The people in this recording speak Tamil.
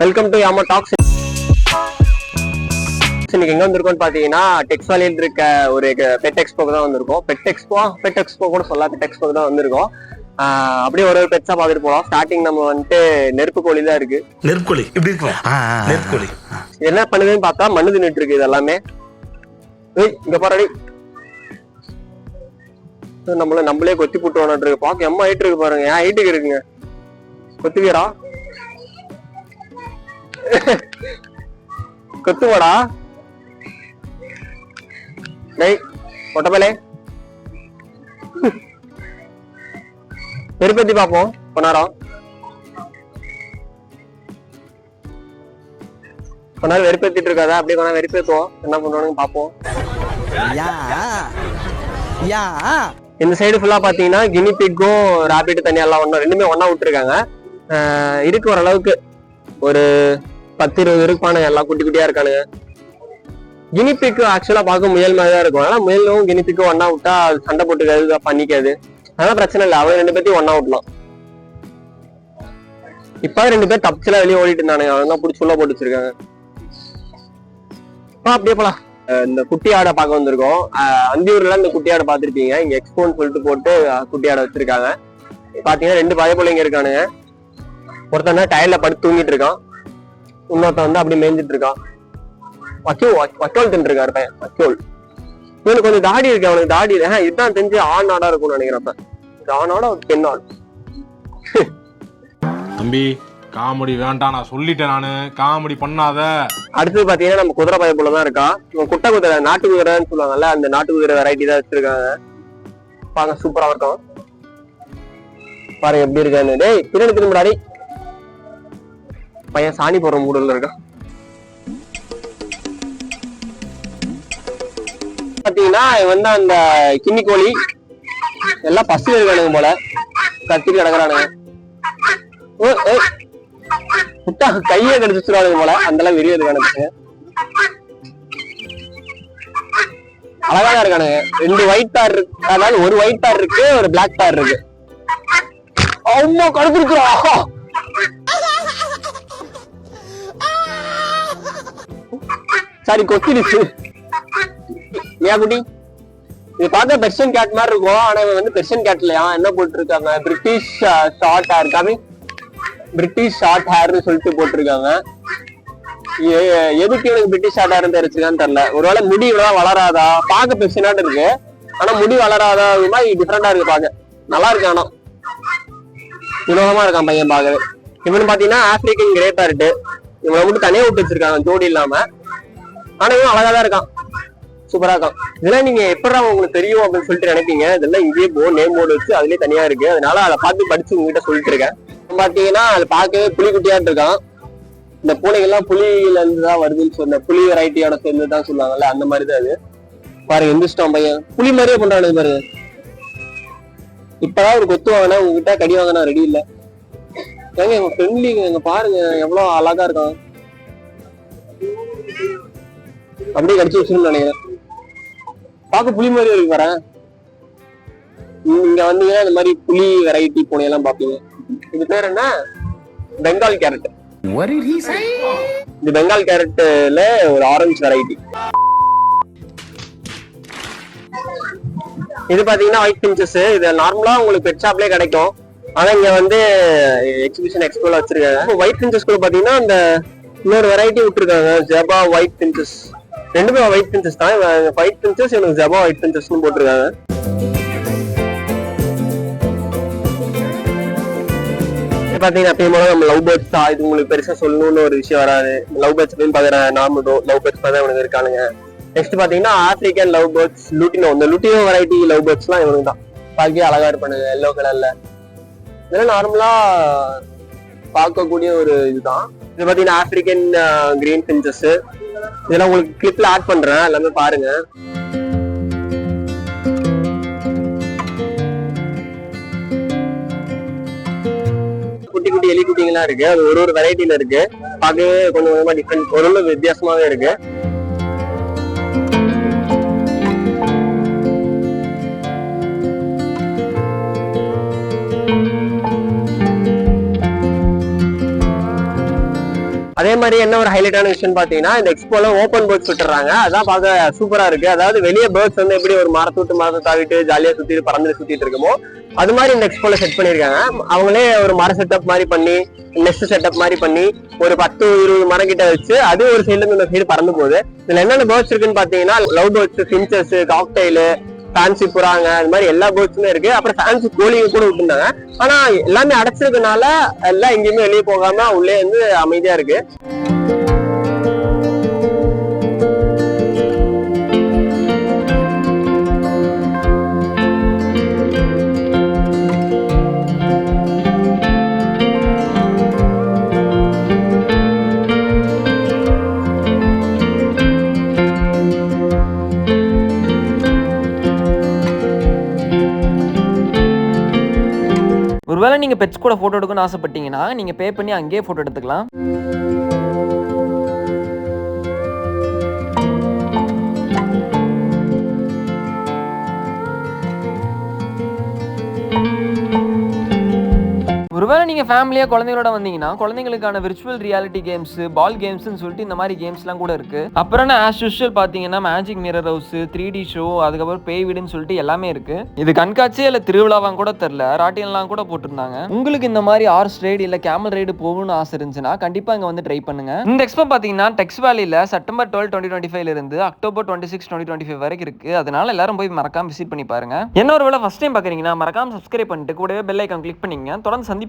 Welcome to யாமா tax. இன்னைக்கு எங்க வந்திருக்கோம்னு பாத்தீங்கன்னா டெக்ஸ் வேலியில் இருக்க ஒரு பெட் எக்ஸ்போக்கு தான் வந்திருக்கோம். பெட் எக்ஸ்போ கூட சொல்லலாம், பெட் எக்ஸ்போக்கு தான் வந்திருக்கோம். அப்படியே ஒரு பெட்ஸா பாத்துட்டு போலாம். ஸ்டார்டிங் நம்ம வந்துட்டு நெருப்பு கோழி தான் இருக்கு. நெருப்பு கோழி இப்படி இருக்கலாம். நெருப்பு கோழி என்ன பண்ணுதுன்னு பார்த்தா மண்ணு தின்னுட்டு இருக்கு. இது எல்லாமே இங்க பாரு, நம்மளே கொத்தி போட்டு வந்துட்டு இருக்கு. பாக்க எம்மா ஹைட் இருக்கு பாருங்க. ஏன் ஹைட்டுக்கு இருக்குங்க, கொத்துவீரா கொத்துவாடா டேய் பொட்டப்பலே. வெறுப்பேத்தி பாப்போம் கொஞ்ச நேரம் வெறுப்பேத்திட்டு இருக்காத, அப்படியே கொஞ்ச நேரம் வெறுப்பேத்துவோம். என்ன பண்றானு பாப்போம். இந்த சைடு ஃபுல்லா பாத்தீங்கன்னா கினி பிக்கும் ராபிட் தனியா எல்லாம் ஒண்ணா ரெண்டுமே ஒன்னா விட்டுருக்காங்க. இருக்கு ஓரளவுக்கு ஒரு 10-20 இருப்பானுங்க. எல்லாம் குட்டி குட்டியா இருக்கானுங்க. கினிபிக்கு ஆக்சுவலா பார்க்க முயல் மாதிரி தான் இருக்கும். ஆனா முயலும் கினிபிக்கும் ஒன்னா விட்டா சண்டை போட்டுக்காது, பண்ணிக்காது. அதெல்லாம் பிரச்சனை இல்லை. அவங்க ரெண்டு பேர்த்தையும் ஒன்னா விட்டலாம். இப்ப 2 பேர் தப்பிச்சுலாம் வெளியே ஓடிட்டு இருந்தானுங்க. அவங்க பிடிச்சி உள்ள போட்டு வச்சிருக்காங்க. அப்படியே போலாம். இந்த குட்டி ஆடை பார்க்க வந்திருக்கோம். அந்தியூர்ல இந்த குட்டி ஆடை பார்த்திருப்பீங்க. இங்க எக்ஸ்போன்னு சொல்லிட்டு போட்டு குட்டி ஆடை வச்சிருக்காங்க. பாத்தீங்கன்னா 2 பய பிள்ளைங்க இருக்கானுங்க. ஒருத்தன் டயர்ல படுத்து தூங்கிட்டு இருக்கான். இன்னொருத்தன் வந்து அப்படி மேய்ஞ்சிட்டு இருக்கான். வக்கோல் தின்னு இருக்காரு பையன். வக்கோல் இவனுக்கு கொஞ்சம் தாடி இருக்கு. அவனுக்கு தாடி இதுதான் தெரிஞ்சு ஆண் நாடா இருக்கும்னு நினைக்கிறப்ப. ஆணோட ஒரு பெண்ணாள். தம்பி காமெடி வேண்டாம், நான் சொல்லிட்டேன். நானு காமெடி பண்ணாத. அடுத்தது பாத்தீங்கன்னா நம்ம குதிரை பய போலதான் இருக்கான். இவன் குட்டை குதிரை, நாட்டு குதிரைன்னு சொல்லுவாங்கல்ல, அந்த நாட்டு குதிரை வெரைட்டி தான் வச்சிருக்காங்க. பாக்க சூப்பரா இருக்கும். பாருங்க எப்படி இருக்கான்னு. டேய் பின்னாடி திரும்பிடாடி. பையன் சாணி போடுற மூடல்ல இருக்கான். பாத்தீங்கன்னா வந்து அந்த கிண்ணி கோழி எல்லாம் பசில இருக்கானுங்க போல, கத்திட்டு கிடக்குறானுங்க. கைய கடிச்சுறானுங்க போல, அந்த எல்லாம் வெறிய இருக்கானுங்க. அழகாதான் இருக்கானுங்க. 2 ஒயிட் பேர் இருக்கு. அதாவது ஒரு ஒயிட் பேர் இருக்கு, ஒரு பிளாக் பேர் இருக்கு. அம்மா கடுப்பிடிக்கிறா. சாரி கொத்திடுச்சு. ஏன் குட்டி இது பார்த்தா பெர்ஷியன் கேட் மாதிரி இருக்கும். ஆனா இவன் வந்து பெர்ஷியன் கேட் இல்லையா, என்ன போட்டு இருக்காங்க, பிரிட்டிஷ் ஷார்ட் ஹேர். காமி, பிரிட்டிஷ் ஷார்ட் ஹேர்னு சொல்லிட்டு போட்டிருக்காங்க. எதுக்கு இவனுக்கு பிரிட்டிஷ் ஷார்ட் ஹேர் தெரிஞ்சுக்கான்னு தெரியல. ஒருவேளை முடி இவ்வளவு வளராதா, பார்க்க பெர்ஷியனாட்டு இருக்கு. ஆனா முடி வளராதா, மாதிரி டிஃப்ரெண்டா இருக்கு. பார்க்க நல்லா இருக்கு. ஆனா வினோதமா இருக்கான் பையன் பார்க்கவே. இவனு பாத்தீங்கன்னா ஆப்பிரிக்கன் கிரே பேரட். இவனை மட்டும் தனியா விட்டு வச்சிருக்காங்க ஜோடி இல்லாம. ஆனா இவன் அழகாதான் இருக்கான், சூப்பரா இருக்கான். இதெல்லாம் நீங்க எப்படா உங்களுக்கு தெரியும் அப்படின்னு சொல்லிட்டு நினைப்பீங்க. இதெல்லாம் இங்கேயே நேம் போர்டு வச்சு அதுலயே தனியா இருக்கு. அதனால அதை பார்த்து படிச்சு உங்ககிட்ட சொல்லிட்டு இருக்கேன். பாத்தீங்கன்னா அது பார்க்கவே புலி குட்டியாட்டு இருக்கான். இந்த பூனைகள்லாம் புலியில இருந்துதான் வருதுன்னு சொன்ன, புலி வெரைட்டியோட சேர்ந்துதான் சொல்லுவாங்கல்ல, அந்த மாதிரிதான் அது. பாருங்க எந்திரிச்சிட்டான் பையன். புலி மாதிரியே பண்றானு பாருங்க. இப்பதான் ஒரு கொத்து வாங்கினா உங்ககிட்ட கடி வாங்கினா ரெடி இல்ல. ஏங்க எங்க ஃப்ரெண்ட்லிங்க, எங்க பாருங்க எவ்வளவு அழகா இருக்கான். அப்படியே கடிச்சு வச்சிருன்னு நினைக்கிறேன். பார்க்க புலி மாதிரி இருக்கு பாரு. இங்க வந்தீங்கன்னா இந்த மாதிரி புலி வெரைட்டி பூனையெல்லாம் பாப்பீங்க. இது பேர் என்ன, பெங்கால் கேரட். இது பெங்கால் கேரட்ல ஒரு ஆரஞ்சு வெரைட்டி. இது பாத்தீங்கன்னா ஒயிட் பிஞ்சஸ். இது நார்மலா உங்களுக்கு பெட் ஷாப்லயே கிடைக்கும். ஆனா இங்க வந்து எக்ஸிபிஷன் எக்ஸ்போல வச்சிருக்காங்க. ஒயிட் பிஞ்சஸ் கூட பாத்தீங்கன்னா இந்த இன்னொரு வெரைட்டி விட்டுருக்காங்க, ஜெபா ஒயிட் பிஞ்சஸ். ரெண்டுமே ஒயிட் பிஞ்சஸ் தான். ஒயிட் பிஞ்சஸ் எனக்கு ஜெபா ஒயிட் பிஞ்சஸ்னு போட்டிருக்காங்க. பாத்தீங்கன்னா எப்பயுமே நம்ம லவ் பேர்ட்ஸ் தான். இது உங்களுக்கு பெருசா சொல்லணும்னு ஒரு விஷயம் வராது. லவ் பேர்ட்ஸ் பாத்தீங்கன்னா நார்மல் லவ் பேர்ட்ஸ் தான் இவனுக்கு இருக்கானுங்க. நெக்ஸ்ட் பாத்தீங்கன்னா ஆப்பிரிக்கன் லவ் பேர்ட்ஸ், லுட்டினோ. இந்த லுட்டினோ வெரைட்டி லவ் பேர்ட்ஸ் எல்லாம் இவனுக்கு தான். பார்க்கவே அழகா இருப்பானுங்க, எல்லோ கலர்ல. இதெல்லாம் நார்மலா பார்க்கக்கூடிய ஒரு இதுதான். இது பாத்தீங்கன்னா ஆப்பிரிக்கன் கிரீன் பிஞ்சஸ். இதெல்லாம் உங்களுக்கு கிளிப்ல ஆட் பண்றேன், எல்லாமே பாருங்க. குட்டி குட்டி எலி குட்டிங்கெல்லாம் இருக்கு. அது ஒரு வெரைட்டில இருக்கு. பார்க்கவே கொஞ்சம் கொஞ்சமா டிஃப்ரெண்ட், ஒரு வித்தியாசமாவே இருக்கு. அதே மாதிரி என்ன ஒரு ஹைலைட்டான விஷயம் பாத்தீங்கன்னா இந்த எக்ஸ்போல ஓப்பன் பேர்ட்ஸ் விட்டுறாங்க. அதான் பார்க்க சூப்பரா இருக்கு. அதாவது வெளியே பேர்ட்ஸ் வந்து எப்படி ஒரு மரத்தை விட்டு மரத்தை தாவிட்டு ஜாலியா சுத்திட்டு பறந்து சுத்திட்டு இருக்குமோ அது மாதிரி இந்த எக்ஸ்போல செட் பண்ணிருக்காங்க. அவங்களே ஒரு மர செட்டப் மாதிரி பண்ணி நெஸ்ட் செட்டப் மாதிரி பண்ணி ஒரு 10-20 மரம் கிட்ட வச்சு அது ஒரு சைடுல இருந்து இந்த சைடு பறந்து போகுது. இதுல என்னென்ன பேர்ட்ஸ் இருக்குன்னு பாத்தீங்கன்னா love birds, finches, cockatiel, fancy புறாங்க, அது மாதிரி எல்லா பேர்ட்ஸுமே இருக்கு. அப்புறம் ஃபேன்சி கோழிங்க கூட விட்டுருந்தாங்க. ஆனா எல்லாமே அடைச்சிருக்கனால எல்லாம் எங்கேயுமே வெளியே போகாம உள்ளே வந்து அமைதியா இருக்கு. ஒருவேளை நீங்கள் பெட்ஸ் கூட ஃபோட்டோ எடுக்கணும்னு ஆசைப்பட்டீங்கன்னா நீங்கள் பே பண்ணி அங்கேயே ஃபோட்டோ எடுத்துக்கலாம். ஒருவேளை நீங்கள் ஃபேமிலியாக குழந்தைங்களோட வந்தீங்கன்னா குழந்தைங்களுக்கான விர்ச்சுவல் ரியாலிட்டி கேம்ஸ், பால் கேம்ஸ்னு சொல்லிட்டு இந்த மாதிரி கேம்ஸ்லாம் கூட இருக்கு. அப்புறம் ஆஸ் யூஷுவல் பார்த்தீங்கன்னா magic mirror house, 3D show, அதுக்கப்புறம் பேய் வீடுன்னு சொல்லிட்டு எல்லாமே இருக்கு. இது கண்காட்சியே இல்லை திருவிழாவாங்க கூட தெரில, ராட்டியெல்லாம் கூட போட்டிருந்தாங்க. உங்களுக்கு இந்த மாதிரி ஹார்ஸ் ரைடு இல்லை கேமல் ரைடு போகணும்னு ஆசை இருந்துச்சுன்னா கண்டிப்பாக இங்கே வந்து ட்ரை பண்ணுங்க. இந்த எக்ஸ்போ பார்த்தீங்கன்னா டெக்ஸ் வேலியில் செப்டம்பர் 12, 2025 இருந்து அக்டோபர் 26, 2025 வரைக்கும் இருக்கு. அதனால எல்லாரும் போய் மறக்காம விசிட் பண்ணி பாருங்க. என்ன ஒரு வேளை ஃபர்ஸ்ட் டைம் பார்க்குறீங்கன்னா மறக்காம சப்ஸ்கிரைப் பண்ணிட்டு கூடவே பெல் ஐக்கான் கிளிக் பண்ணிங்க. தொடர்ந்து சந்திப்போம்.